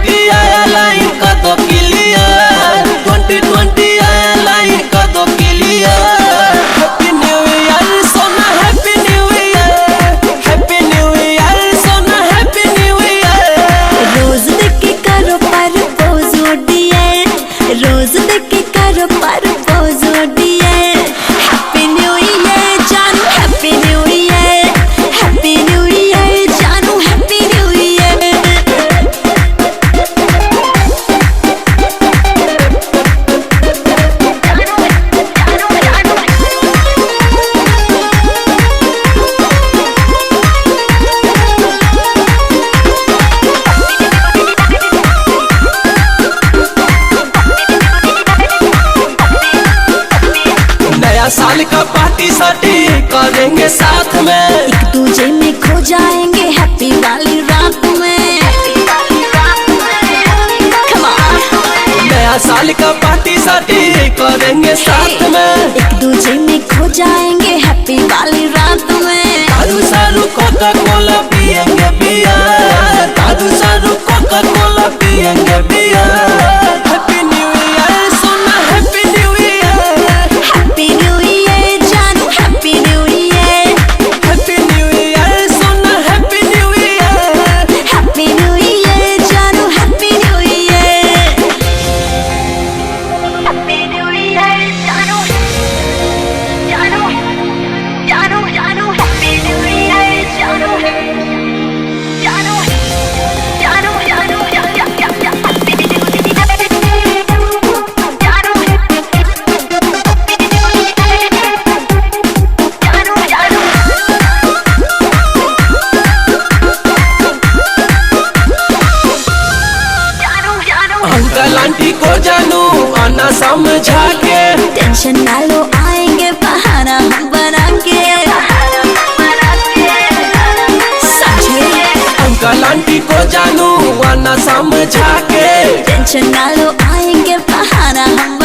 2020 आया लाइन का दो क्लियर, 2020 आया लाइन का दो क्लियर। हैप्पी न्यू ईयर सोना, happy new year, happy new year सोना, हैप्पी न्यू ईयर। रोज देख के करो परपोज ओ डियर, रोज देख के करो परपोज ओ डियर। हैप्पी न्यू ईयर जानू, happy new year, happy new year जानू, हैप्पी न्यू ईयर। नया साल का पार्टी साटी करेंगे साथ में, एक दूजे में खो जाएंगे हैप्पी वाली रात में। Come on। नया साल का पार्टी साटी करेंगे साथ में, एक दूजे में खो जाएंगे हैप्पी वाली रात में। दारू सारू कोका कोला पियेंगे बियर, दारू सारू कोका कोला पियेंगे बियर। हैप्पी न्यू ईयर सोना, happy new year, happy new year जानू, happy new year, happy new year सोना, happy new year. Happy new year जानू, happy new year, happy new year जानू, जानू जानू जानू, हैप्पी न्यू ईयर जानू, जानू जानू जानू happy new year uncle aunty को जानू आना समझा के, टेंशन ना लो आएंगे बहाना हम बना के। समझे? अंकल आंटी को जानू आना समझा के, टेंशन ना लो आएंगे बहाना हम